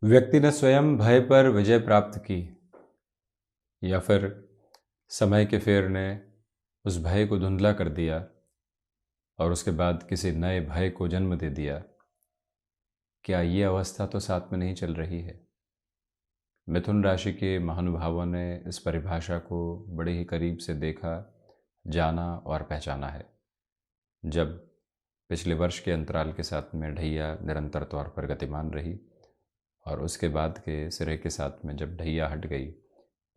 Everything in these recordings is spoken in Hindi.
व्यक्ति ने स्वयं भय पर विजय प्राप्त की या फिर समय के फेर ने उस भय को धुंधला कर दिया और उसके बाद किसी नए भय को जन्म दे दिया। क्या ये अवस्था तो साथ में नहीं चल रही है? मिथुन राशि के महानुभावों ने इस परिभाषा को बड़े ही करीब से देखा, जाना और पहचाना है। जब पिछले वर्ष के अंतराल के साथ में ढैया निरंतर तौर पर गतिमान रही और उसके बाद के सिरे के साथ में जब ढैया हट गई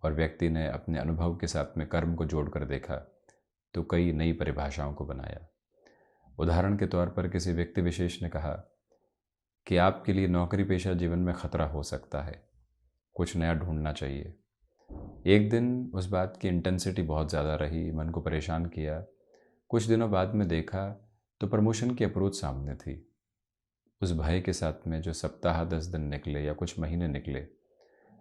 और व्यक्ति ने अपने अनुभव के साथ में कर्म को जोड़कर देखा तो कई नई परिभाषाओं को बनाया। उदाहरण के तौर पर किसी व्यक्ति विशेष ने कहा कि आपके लिए नौकरी पेशा जीवन में खतरा हो सकता है, कुछ नया ढूंढना चाहिए। एक दिन उस बात की इंटेंसिटी बहुत ज़्यादा रही, मन को परेशान किया। कुछ दिनों बाद में देखा तो प्रमोशन की अप्रोच सामने थी। उस भय के साथ में जो सप्ताह 10 दिन निकले या कुछ महीने निकले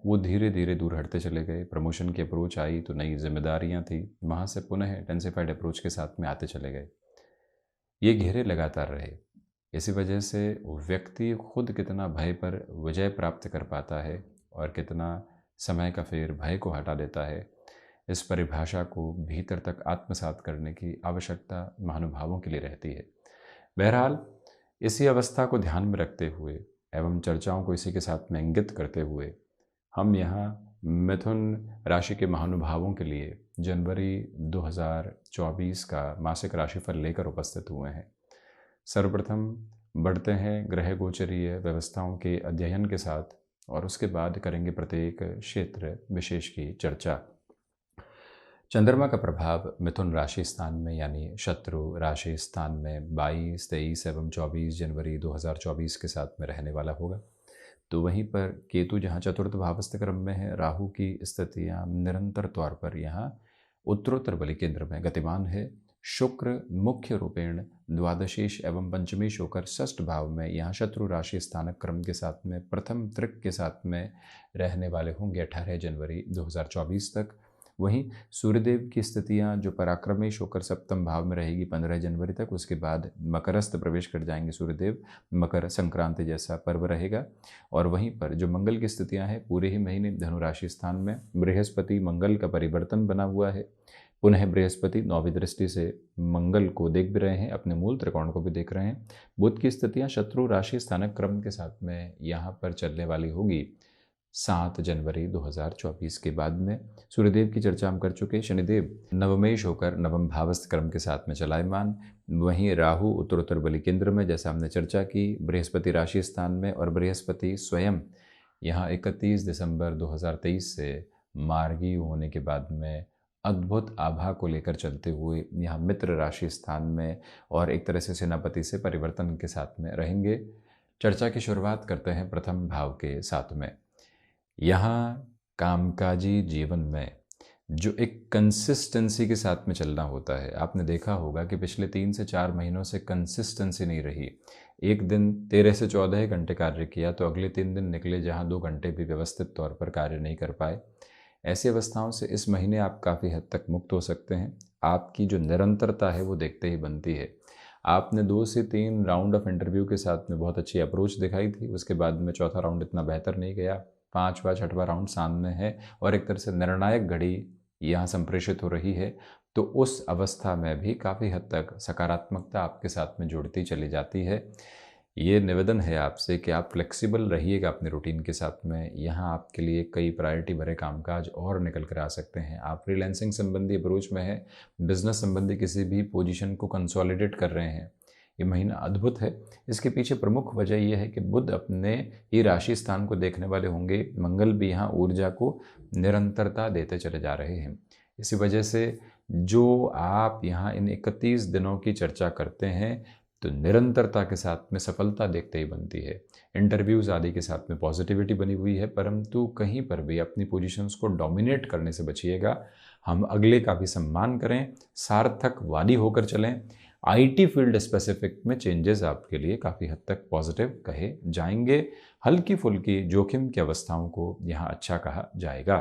वो धीरे धीरे दूर हटते चले गए। प्रमोशन की अप्रोच आई तो नई जिम्मेदारियां थी, वहाँ से पुनः इंटेंसिफाइड अप्रोच के साथ में आते चले गए। ये घेरे लगातार रहे। इसी वजह से व्यक्ति खुद कितना भय पर विजय प्राप्त कर पाता है और कितना समय का फेर भय को हटा देता है, इस परिभाषा को भीतर तक आत्मसात करने की आवश्यकता महानुभावों के लिए रहती है। बहरहाल इसी अवस्था को ध्यान में रखते हुए एवं चर्चाओं को इसी के साथ में इंगित करते हुए हम यहाँ मिथुन राशि के महानुभावों के लिए जनवरी 2024 का मासिक राशिफल लेकर उपस्थित हुए हैं। सर्वप्रथम बढ़ते हैं ग्रह गोचरीय व्यवस्थाओं के अध्ययन के साथ और उसके बाद करेंगे प्रत्येक क्षेत्र विशेष की चर्चा। चंद्रमा का प्रभाव मिथुन राशि स्थान में यानी शत्रु राशि स्थान में 22, 23 एवं 24 जनवरी 2024 के साथ में रहने वाला होगा। तो वहीं पर केतु जहाँ चतुर्थ भावस्थ क्रम में है, राहु की स्थितियाँ निरंतर तौर पर यहाँ उत्तरोत्तर बलि केंद्र में गतिमान है। शुक्र मुख्य रूपेण द्वादशीश एवं पंचमेश होकर षष्ठ भाव में यहाँ शत्रु राशि स्थानक क्रम के साथ में प्रथम त्रिक के साथ में रहने वाले होंगे 18 जनवरी 2024 तक। वहीं सूर्यदेव की स्थितियां जो पराक्रमेश होकर सप्तम भाव में रहेगी 15 जनवरी तक, उसके बाद मकरस्थ प्रवेश कर जाएंगे सूर्यदेव, मकर संक्रांति जैसा पर्व रहेगा। और वहीं पर जो मंगल की स्थितियां हैं पूरे ही महीने धनु राशि स्थान में बृहस्पति मंगल का परिवर्तन बना हुआ है। पुनः बृहस्पति 9वीं दृष्टि से मंगल को देख भी रहे हैं, अपने मूल त्रिकोण को भी देख रहे हैं। बुध की स्थितियां शत्रु राशि स्थानक क्रम के साथ में यहाँ पर चलने वाली होगी 7 जनवरी 2024 के बाद में। सूर्यदेव की चर्चा हम कर चुके। शनिदेव नवमेश होकर नवम भावस्थ क्रम के साथ में चलायमान। वहीं राहु उत्तरोत्तर बलि केंद्र में जैसा हमने चर्चा की, बृहस्पति राशि स्थान में और बृहस्पति स्वयं यहाँ 31 दिसंबर 2023 से मार्गी होने के बाद में अद्भुत आभा को लेकर चलते हुए यहाँ मित्र राशि स्थान में और एक तरह से सेनापति से परिवर्तन के साथ में रहेंगे। चर्चा की शुरुआत करते हैं प्रथम भाव के साथ में। यहाँ कामकाजी जीवन में जो एक कंसिस्टेंसी के साथ में चलना होता है, आपने देखा होगा कि पिछले 3 से 4 महीनों से कंसिस्टेंसी नहीं रही। एक दिन 13 से 14 घंटे कार्य किया तो अगले 3 दिन निकले जहाँ 2 घंटे भी व्यवस्थित तौर पर कार्य नहीं कर पाए। ऐसी अवस्थाओं से इस महीने आप काफ़ी हद तक मुक्त हो सकते हैं। आपकी जो निरंतरता है वो देखते ही बनती है। आपने 2 से 3 राउंड ऑफ इंटरव्यू के साथ में बहुत अच्छी अप्रोच दिखाई थी, उसके बाद में चौथा राउंड इतना बेहतर नहीं गया, 5वां 6वां राउंड सामने है और एक तरह से निर्णायक घड़ी यहाँ संप्रेषित हो रही है। तो उस अवस्था में भी काफ़ी हद तक सकारात्मकता आपके साथ में जुड़ती चली जाती है। ये निवेदन है आपसे कि आप फ्लेक्सिबल रहिएगा अपने रूटीन के साथ में। यहाँ आपके लिए कई प्रायोरिटी भरे कामकाज और निकल कर आ सकते हैं। आप फ्रीलांसिंग संबंधी अप्रोच में है, बिजनेस संबंधी किसी भी पोजीशन को कंसोलिडेट कर रहे हैं, ये महीना अद्भुत है। इसके पीछे प्रमुख वजह यह है कि बुध अपने ही राशि स्थान को देखने वाले होंगे। मंगल भी यहाँ ऊर्जा को निरंतरता देते चले जा रहे हैं। इसी वजह से जो आप यहाँ इन 31 दिनों की चर्चा करते हैं तो निरंतरता के साथ में सफलता देखते ही बनती है। इंटरव्यूज़ आदि के साथ में पॉजिटिविटी बनी हुई है, परंतु कहीं पर भी अपनी पोजीशंस को डोमिनेट करने से बचिएगा। हम अगले का भी सम्मान करें, सार्थकवादी होकर चलें। आईटी फील्ड स्पेसिफिक में चेंजेस आपके लिए काफ़ी हद तक पॉजिटिव कहे जाएंगे। हल्की फुल्की जोखिम की अवस्थाओं को यहाँ अच्छा कहा जाएगा।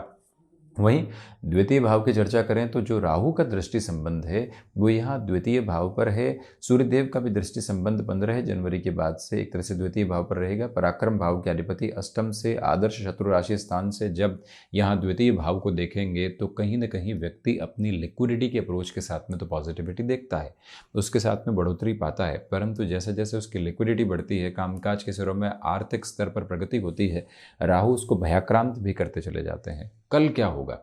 वहीं द्वितीय भाव की चर्चा करें तो जो राहु का दृष्टि संबंध है वो यहाँ द्वितीय भाव पर है। सूर्यदेव का भी दृष्टि संबंध 15 जनवरी के बाद से एक तरह से द्वितीय भाव पर रहेगा। पराक्रम भाव के अधिपति अष्टम से आदर्श शत्रु राशि स्थान से जब यहाँ द्वितीय भाव को देखेंगे तो कहीं ना कहीं व्यक्ति अपनी लिक्विडिटी के अप्रोच के साथ में तो पॉजिटिविटी देखता है, उसके साथ में बढ़ोतरी पाता है, परंतु जैसे जैसे उसकी लिक्विडिटी बढ़ती है, कामकाज के सिरों में आर्थिक स्तर पर प्रगति होती है, राहु उसको भयाक्रांत भी करते चले जाते हैं। कल क्या होगा,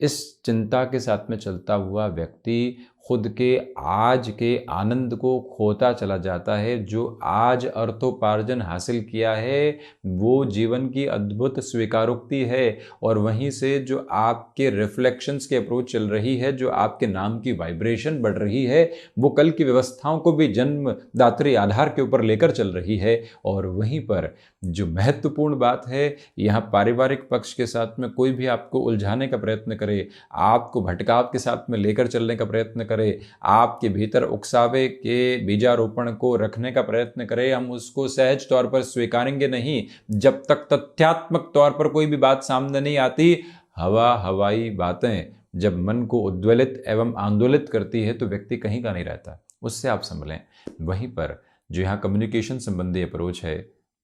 इस चिंता के साथ में चलता हुआ व्यक्ति खुद के आज के आनंद को खोता चला जाता है। जो आज अर्थोपार्जन हासिल किया है वो जीवन की अद्भुत स्वीकारोक्ति है, और वहीं से जो आपके रिफ्लेक्शंस की अप्रोच चल रही है, जो आपके नाम की वाइब्रेशन बढ़ रही है, वो कल की व्यवस्थाओं को भी जन्मदात्री आधार के ऊपर लेकर चल रही है। और वहीं पर जो महत्वपूर्ण बात है, यहाँ पारिवारिक पक्ष के साथ में कोई भी आपको उलझाने का प्रयत्न करे, आपको भटकाव के साथ में लेकर चलने का प्रयत्न करे, आपके भीतर उकसावे के बीजारोपण को रखने का प्रयत्न करे, हम उसको सहज तौर पर स्वीकारेंगे नहीं जब तक तथ्यात्मक तौर पर कोई भी बात सामने नहीं आती। हवाई बातें जब मन को उद्वेलित एवं आंदोलित करती है तो व्यक्ति कहीं का नहीं रहता, उससे आप संभलें। वहीं पर जो यहाँ कम्युनिकेशन संबंधी अप्रोच है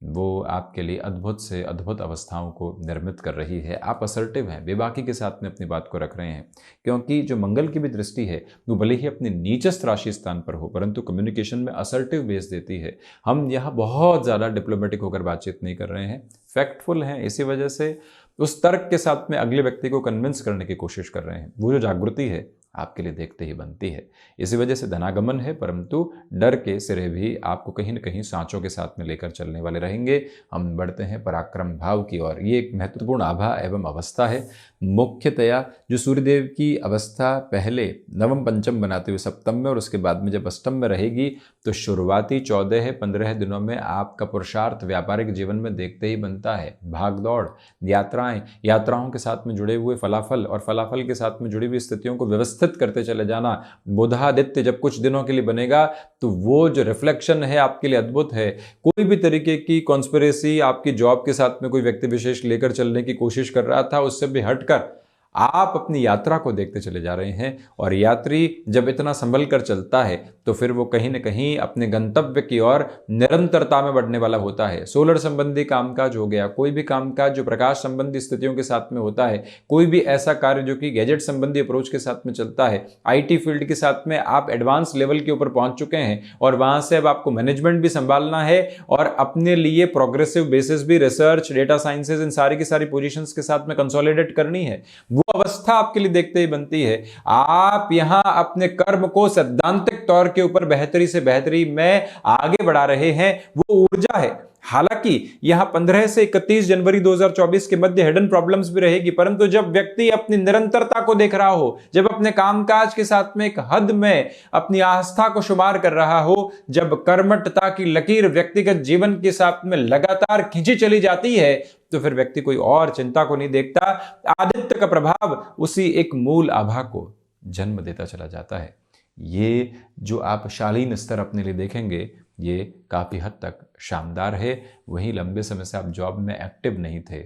वो आपके लिए अद्भुत से अद्भुत अवस्थाओं को निर्मित कर रही है। आप असर्टिव हैं, बेबाकी के साथ में अपनी बात को रख रहे हैं, क्योंकि जो मंगल की भी दृष्टि है वो भले ही अपने नीचस्थ राशि स्थान पर हो परंतु कम्युनिकेशन में असर्टिव बेस देती है। हम यहाँ बहुत ज़्यादा डिप्लोमेटिक होकर बातचीत नहीं कर रहे हैं, फैक्टफुल हैं, इसी वजह से उस तर्क के साथ में अगले व्यक्ति को कन्विंस करने की कोशिश कर रहे हैं। वो जो जागृति है आपके लिए देखते ही बनती है। इसी वजह से धनागमन है, परंतु डर के सिरे भी आपको कहीं न कहीं सांचों के साथ में लेकर चलने वाले रहेंगे। हम बढ़ते हैं पराक्रम भाव की ओर। ये एक महत्वपूर्ण आभा एवं अवस्था है। मुख्यतया जो सूर्यदेव की अवस्था पहले नवम पंचम बनाते हुए सप्तम में और उसके बाद में जब अष्टम में रहेगी तो शुरुआती 14-15 दिनों में आपका पुरुषार्थ व्यापारिक जीवन में देखते ही बनता है। भागदौड़, यात्राओं के साथ में जुड़े हुए फलाफल और फलाफल के साथ में जुड़ी हुई स्थितियों को व्यवस्थित करते चले जाना। बुधादित्य जब कुछ दिनों के लिए बनेगा तो वो जो रिफ्लेक्शन है आपके लिए अद्भुत है। कोई भी तरीके की कॉन्स्पिरेसी आपकी जॉब के साथ में कोई व्यक्ति विशेष लेकर चलने की कोशिश कर रहा था, उससे भी हटकर आप अपनी यात्रा को देखते चले जा रहे हैं। और यात्री जब इतना संभल कर चलता है तो फिर वो कहीं न कहीं अपने गंतव्य की ओर निरंतरता में बढ़ने वाला होता है। सोलर संबंधी कामकाज हो गया, कोई भी कामकाज जो प्रकाश संबंधी स्थितियों के साथ में होता है, कोई भी ऐसा कार्य जो कि गैजेट संबंधी अप्रोच के साथ में चलता है, IT फील्ड के साथ में आप एडवांस लेवल के ऊपर पहुंच चुके हैं और वहां से अब आपको मैनेजमेंट भी संभालना है और अपने लिए प्रोग्रेसिव बेसिस भी रिसर्च, डेटा साइंसेज, इन सारी की सारी पोजीशंस के साथ में कंसोलिडेट करनी है। वो अवस्था आपके लिए देखते ही बनती है। आप यहां अपने कर्म को सैद्धांतिक तौर के ऊपर बेहतरी से बेहतरी में आगे बढ़ा रहे हैं, वो ऊर्जा है। हालांकि यहां 15 से 31 जनवरी 2024 के मध्य हिडन प्रॉब्लम्स भी रहेगी, परंतु जब व्यक्ति अपनी निरंतरता को देख रहा हो, जब अपने कामकाज के साथ में एक हद में अपनी आस्था को शुमार कर रहा हो, जब कर्मठता की लकीर व्यक्तिगत जीवन के साथ में लगातार खींची चली जाती है, तो फिर व्यक्ति कोई और चिंता को नहीं देखता। आदित्य का प्रभाव उसी एक मूल आभा को जन्म देता चला जाता है। ये जो आप शालीन स्तर अपने लिए देखेंगे ये काफ़ी हद तक शानदार है। वहीं लंबे समय से आप जॉब में एक्टिव नहीं थे,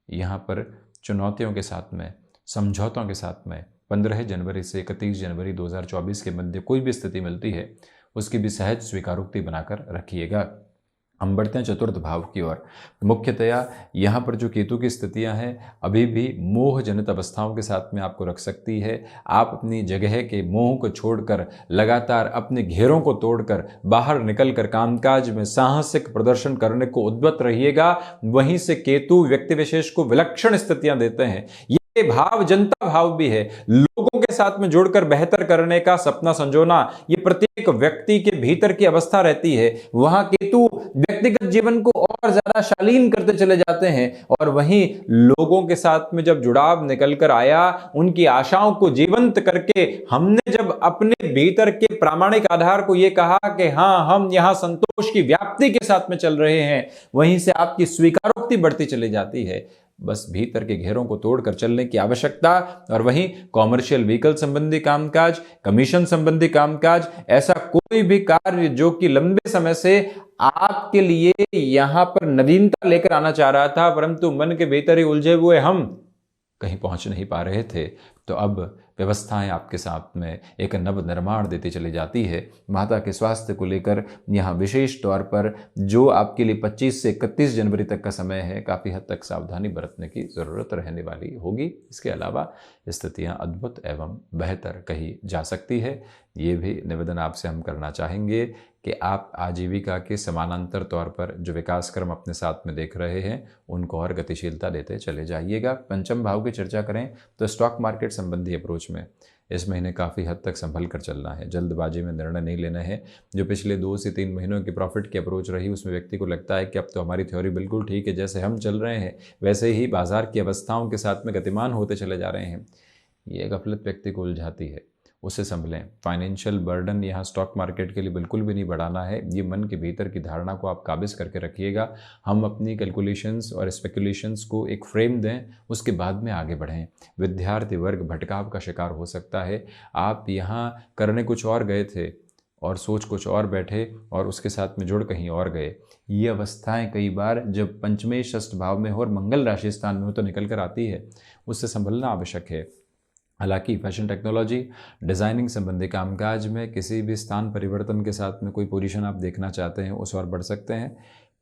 यहाँ पर चुनौतियों के साथ में, समझौतों के साथ में 15 जनवरी से 31 जनवरी 2024 के मध्य कोई भी स्थिति मिलती है उसकी भी सहज स्वीकारोक्ति बनाकर रखिएगा। हम बढ़ते हैं चतुर्थ भाव की ओर। मुख्यतया यहाँ पर जो केतु की स्थितियाँ हैं अभी भी मोह जनित अवस्थाओं के साथ में आपको रख सकती है। आप अपनी जगह के मोह को छोड़कर लगातार अपने घेरों को तोड़कर बाहर निकलकर कामकाज में साहसिक प्रदर्शन करने को उद्यत रहिएगा। वहीं से केतु व्यक्ति विशेष को विलक्षण स्थितियां देते हैं। ये भाव जनता भाव भी है, लोगों के साथ में जुड़कर बेहतर करने का सपना संजोना, ये प्रत्येक व्यक्ति के भीतर की अवस्था रहती है। वहां केतु व्यक्तिगत जीवन को और ज्यादा शालीन करते चले जाते हैं और वहीं लोगों के साथ में जब जुड़ाव निकल कर आया, उनकी आशाओं को जीवंत करके हमने जब अपने भीतर के प्रामाणिक आधार को ये कहा कि हाँ हम यहाँ संतोष की व्याप्ति के साथ में चल रहे हैं, वहीं से आपकी स्वीकारोक्ति बढ़ती चली जाती है। बस भीतर के घेरों को तोड़कर चलने की आवश्यकता। और वहीं कॉमर्शियल व्हीकल संबंधी कामकाज, कमीशन संबंधी कामकाज, ऐसा कोई भी कार्य जो कि लंबे समय से आपके लिए यहां पर नवीनता लेकर आना चाह रहा था, परंतु मन के भीतर ही उलझे हुए हम कहीं पहुंच नहीं पा रहे थे, तो अब व्यवस्थाएं आपके साथ में एक नव निर्माण देती चली जाती है। माता के स्वास्थ्य को लेकर यहाँ विशेष तौर पर जो आपके लिए 25 से 31 जनवरी तक का समय है, काफ़ी हद तक सावधानी बरतने की ज़रूरत रहने वाली होगी। इसके अलावा स्थितियाँ अद्भुत एवं बेहतर कही जा सकती है। ये भी निवेदन आपसे हम करना चाहेंगे कि आप आजीविका के समानांतर तौर पर जो विकास क्रम अपने साथ में देख रहे हैं उनको और गतिशीलता देते चले जाइएगा। पंचम भाव की चर्चा करें तो स्टॉक मार्केट संबंधी अप्रोच में इस महीने काफ़ी हद तक संभल कर चलना है, जल्दबाजी में निर्णय नहीं लेना है। जो पिछले 2 से 3 महीनों की प्रॉफिट की अप्रोच रही उसमें व्यक्ति को लगता है कि अब तो हमारी थ्योरी बिल्कुल ठीक है, जैसे हम चल रहे हैं वैसे ही बाजार की अवस्थाओं के साथ में गतिमान होते चले जा रहे हैं। ये गफलत व्यक्ति को उलझाती है, उससे संभलें। फाइनेंशियल बर्डन यहाँ स्टॉक मार्केट के लिए बिल्कुल भी नहीं बढ़ाना है। ये मन के भीतर की धारणा को आप काबिज करके रखिएगा। हम अपनी कैलकुलेशंस और स्पेकुलेशंस को एक फ्रेम दें, उसके बाद में आगे बढ़ें। विद्यार्थी वर्ग भटकाव का शिकार हो सकता है। आप यहाँ करने कुछ और गए थे और सोच कुछ और बैठे और उसके साथ में जुड़ कहीं और गए। ये अवस्थाएं कई बार जब पंचमें षष्ठ भाव में हो और मंगल राशि स्थान में हो तो निकल कर आती है, उससे संभलना आवश्यक है। हालांकि फैशन टेक्नोलॉजी, डिज़ाइनिंग संबंधी कामकाज में किसी भी स्थान परिवर्तन के साथ में कोई पोजीशन आप देखना चाहते हैं उस ओर बढ़ सकते हैं।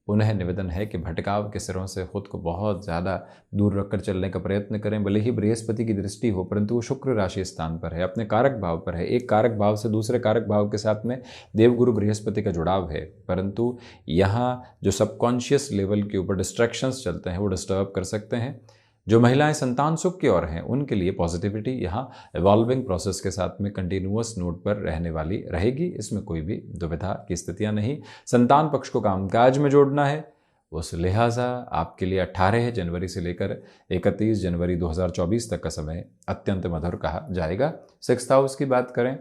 पुनः निवेदन है कि भटकाव के सिरों से खुद को बहुत ज़्यादा दूर रखकर चलने का प्रयत्न करें। भले ही बृहस्पति की दृष्टि हो परंतु वो शुक्र राशि स्थान पर है, अपने कारक भाव पर है। एक कारक भाव से दूसरे कारक भाव के साथ में देवगुरु बृहस्पति का जुड़ाव है, परंतु यहाँ जो सबकॉन्शियस लेवल के ऊपर डिस्ट्रैक्शंस चलते हैं वो डिस्टर्ब कर सकते हैं। जो महिलाएं संतान सुख की ओर हैं उनके लिए पॉजिटिविटी यहाँ इवॉल्विंग प्रोसेस के साथ में कंटिन्यूअस नोट पर रहने वाली रहेगी, इसमें कोई भी दुविधा की स्थितियां नहीं। संतान पक्ष को कामकाज में जोड़ना है, उस लिहाजा आपके लिए 18 जनवरी से लेकर 31 जनवरी 2024 तक का समय अत्यंत मधुर कहा जाएगा। 6th हाउस की बात करें,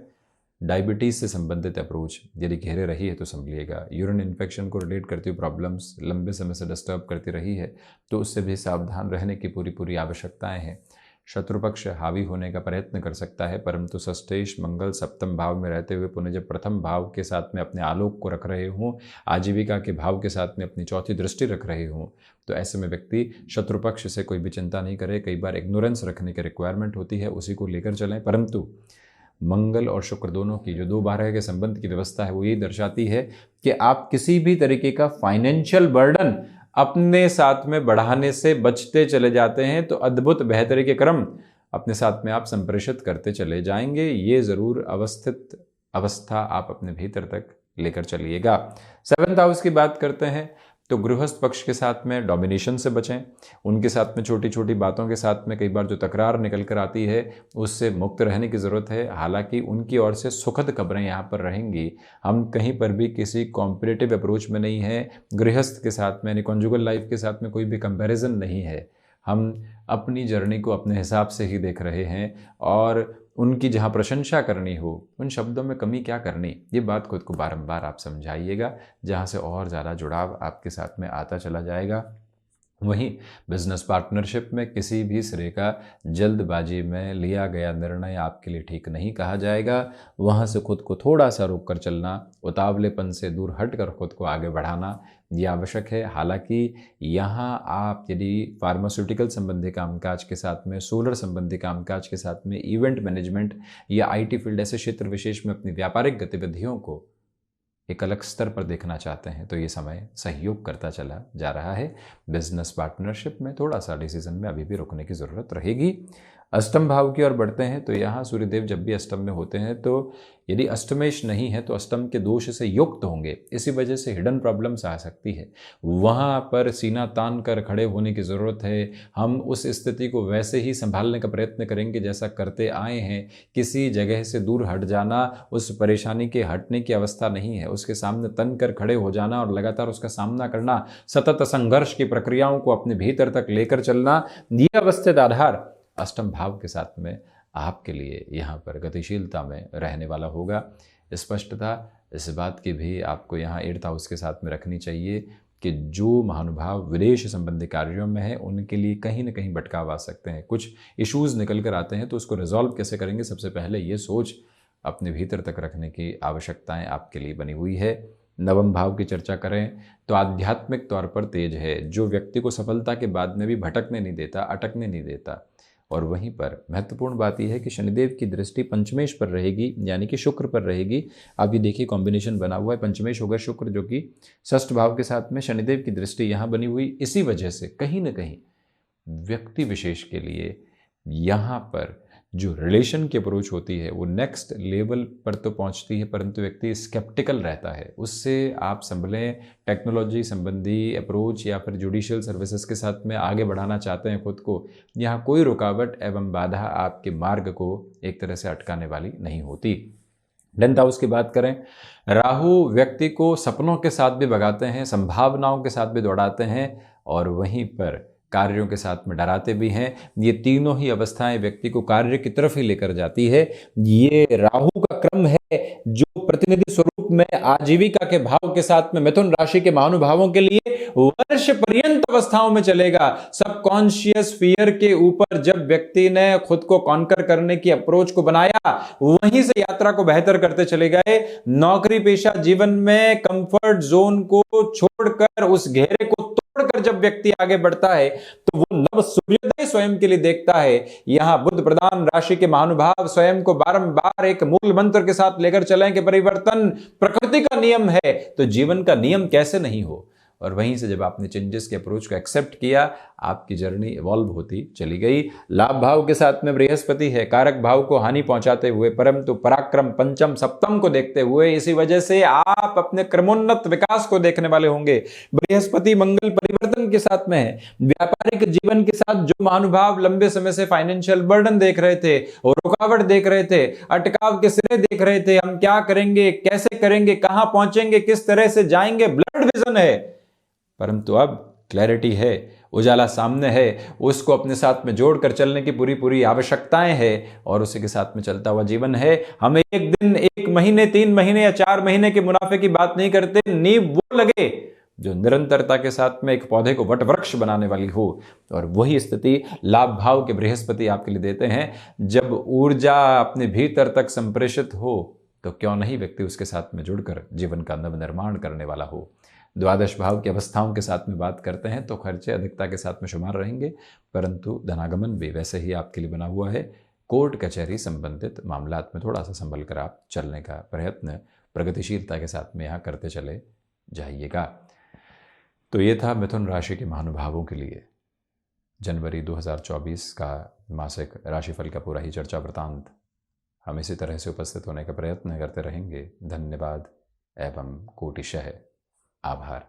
डायबिटीज़ से संबंधित अप्रोच यदि घेरे रही है तो संभलिएगा। यूरिन इन्फेक्शन को रिलेट करती हुई प्रॉब्लम्स लंबे समय से डिस्टर्ब करती रही है तो उससे भी सावधान रहने की पूरी आवश्यकताएं हैं। शत्रुपक्ष हावी होने का प्रयत्न कर सकता है, परंतु षष्ठेश मंगल सप्तम भाव में रहते हुए पुनः जब प्रथम भाव के साथ में अपने आलोक को रख रहे हों, आजीविका के भाव के साथ में अपनी चौथी दृष्टि रख रहे हों, तो ऐसे में व्यक्ति शत्रुपक्ष से कोई भी चिंता नहीं करे। कई बार इग्नोरेंस रखने की रिक्वायरमेंट होती है, उसी को लेकर चलें। परंतु मंगल और शुक्र दोनों की जो 2-12 के संबंध की व्यवस्था है वो ये दर्शाती है कि आप किसी भी तरीके का फाइनेंशियल बर्डन अपने साथ में बढ़ाने से बचते चले जाते हैं, तो अद्भुत बेहतरी के क्रम अपने साथ में आप संप्रेषित करते चले जाएंगे। ये ज़रूर अवस्थित अवस्था आप अपने भीतर तक लेकर चलिएगा। 7th हाउस की बात करते हैं तो गृहस्थ पक्ष के साथ में डोमिनेशन से बचें। उनके साथ में छोटी छोटी बातों के साथ में कई बार जो तकरार निकल कर आती है उससे मुक्त रहने की ज़रूरत है। हालांकि उनकी ओर से सुखद खबरें यहाँ पर रहेंगी। हम कहीं पर भी किसी कॉम्पिटिटिव अप्रोच में नहीं है। गृहस्थ के साथ में यानी कॉन्जुगल लाइफ के साथ में कोई भी कंपैरिजन नहीं है। हम अपनी जर्नी को अपने हिसाब से ही देख रहे हैं और उनकी जहाँ प्रशंसा करनी हो उन शब्दों में कमी क्या करनी, ये बात खुद को बारंबार आप समझाइएगा, जहाँ से और ज़्यादा जुड़ाव आपके साथ में आता चला जाएगा। वहीं बिजनेस पार्टनरशिप में किसी भी सिरे का जल्दबाजी में लिया गया निर्णय आपके लिए ठीक नहीं कहा जाएगा। वहाँ से खुद को थोड़ा सा रोक कर चलना, उतावलेपन से दूर हटकर खुद को आगे बढ़ाना ये आवश्यक है। हालांकि यहाँ आप यदि फार्मास्यूटिकल संबंधी कामकाज के साथ में, सोलर संबंधी कामकाज के साथ में, इवेंट मैनेजमेंट या IT फील्ड ऐसे क्षेत्र विशेष में अपनी व्यापारिक गतिविधियों को एक अलग स्तर पर देखना चाहते हैं तो ये समय सहयोग करता चला जा रहा है। बिजनेस पार्टनरशिप में थोड़ा सा डिसीजन में अभी भी रुकने की ज़रूरत रहेगी। अष्टम भाव की ओर बढ़ते हैं तो यहाँ सूर्यदेव जब भी अष्टम में होते हैं तो यदि अष्टमेश नहीं है तो अष्टम के दोष से युक्त होंगे, इसी वजह से हिडन प्रॉब्लम्स आ सकती है। वहाँ पर सीना तान कर खड़े होने की ज़रूरत है। हम उस स्थिति को वैसे ही संभालने का प्रयत्न करेंगे जैसा करते आए हैं। किसी जगह से दूर हट जाना उस परेशानी के हटने की अवस्था नहीं है। उसके सामने तन कर खड़े हो जाना और लगातार उसका सामना करना, सतत संघर्ष की प्रक्रियाओं को अपने भीतर तक लेकर चलना, ये अवस्थित आधार अष्टम भाव के साथ में आपके लिए यहाँ पर गतिशीलता में रहने वाला होगा। स्पष्टता इस बात की भी आपको यहाँ 8th हाउस के साथ में रखनी चाहिए कि जो महानुभाव विदेश संबंधी कार्यों में है उनके लिए कहीं ना कहीं भटकाव आ सकते हैं। कुछ इश्यूज़ निकल कर आते हैं तो उसको रिजॉल्व कैसे करेंगे, सबसे पहले ये सोच अपने भीतर तक रखने की आवश्यकताएं आपके लिए बनी हुई है। 9वें भाव की चर्चा करें तो आध्यात्मिक तौर पर तेज है, जो व्यक्ति को सफलता के बाद में भी भटकने नहीं देता, अटकने नहीं देता, और वहीं पर महत्वपूर्ण बात यह है कि शनिदेव की दृष्टि पंचमेश पर रहेगी, यानी कि शुक्र पर रहेगी। आप ये देखिए कॉम्बिनेशन बना हुआ है, पंचमेश होगा शुक्र जो कि षष्ठ भाव के साथ में शनिदेव की दृष्टि यहाँ बनी हुई। इसी वजह से कहीं ना कहीं व्यक्ति विशेष के लिए यहाँ पर जो रिलेशन की अप्रोच होती है वो नेक्स्ट लेवल पर तो पहुँचती है, परंतु व्यक्ति स्केप्टिकल रहता है। उससे आप संभलें। टेक्नोलॉजी संबंधी अप्रोच या फिर जुडिशियल सर्विसेज के साथ में आगे बढ़ाना चाहते हैं खुद को, यहाँ कोई रुकावट एवं बाधा आपके मार्ग को एक तरह से अटकाने वाली नहीं होती। 10th हाउस की बात करें, राहु व्यक्ति को सपनों के साथ भी भगाते हैं, संभावनाओं के साथ भी दौड़ाते हैं और वहीं पर कार्यों के साथ में डराते भी हैं। ये तीनों ही अवस्थाएं व्यक्ति को कार्य की तरफ ही लेकर जाती है। ये राहु का क्रम है जो प्रतिनिधि स्वरूप में आजीविका के भाव के साथ में मिथुन राशि के महानुभावों के लिए वर्ष पर्यंत अवस्थाओं में चलेगा। सबकॉन्शियस फियर के ऊपर जब व्यक्ति ने खुद को कॉन्कर करने की अप्रोच को बनाया, वहीं से यात्रा को बेहतर करते चले गए। नौकरी पेशा जीवन में कंफर्ट जोन को छोड़कर उस घेरे को तोड़कर जब व्यक्ति आगे बढ़ता है तो वो नव सूर्योदय स्वयं के लिए देखता है। यहां बुध प्रधान राशि के महानुभाव स्वयं को बारंबार एक मूल मंत्र के साथ लेकर चलें कि परिवर्तन प्रकृति का नियम है तो जीवन का नियम कैसे नहीं हो। और वहीं से जब आपने चेंजेस के अप्रोच को एक्सेप्ट किया, आपकी जर्नी इवॉल्व होती चली गई। लाभ भाव के साथ में बृहस्पति है, कारक भाव को हानि पहुंचाते हुए परंतु पराक्रम पंचम सप्तम को देखते हुए, इसी वजह से आप अपने क्रमोन्नत विकास को देखने वाले होंगे। बृहस्पति मंगल परिवर्तन के साथ में है। व्यापारिक जीवन के साथ जो महानुभाव लंबे समय से फाइनेंशियल बर्डन देख रहे थे और रुकावट देख रहे थे, अटकाव के सिरे देख रहे थे, हम क्या करेंगे, कैसे करेंगे, कहां पहुंचेंगे, किस तरह से जाएंगे, ब्लड विजन है, परंतु अब क्लैरिटी है, उजाला सामने है। उसको अपने साथ में जोड़कर चलने की पूरी पूरी आवश्यकताएं हैं और उसी के साथ में चलता हुआ जीवन है। हमें एक दिन, एक महीने, 3 महीने या 4 महीने के मुनाफे की बात नहीं करते। नींव वो लगे जो निरंतरता के साथ में एक पौधे को वटवृक्ष बनाने वाली हो, और वही स्थिति लाभ भाव के बृहस्पति आपके लिए देते हैं। जब ऊर्जा अपने भीतर तक संप्रेषित हो तो क्यों नहीं व्यक्ति उसके साथ में जुड़कर जीवन का नव निर्माण करने वाला हो। द्वादश भाव की अवस्थाओं के साथ में बात करते हैं तो खर्चे अधिकता के साथ में शुमार रहेंगे, परंतु धनागमन भी वैसे ही आपके लिए बना हुआ है। कोर्ट कचहरी संबंधित मामलात में थोड़ा सा संभल कर आप चलने का प्रयत्न प्रगतिशीलता के साथ में यहाँ करते चले जाइएगा। तो ये था मिथुन राशि के महानुभावों के लिए जनवरी 2024 का मासिक राशिफल का पूरा ही चर्चा वृतांत। हम इसी तरह से उपस्थित होने का प्रयत्न करते रहेंगे। धन्यवाद एवं कोटिशः आभार।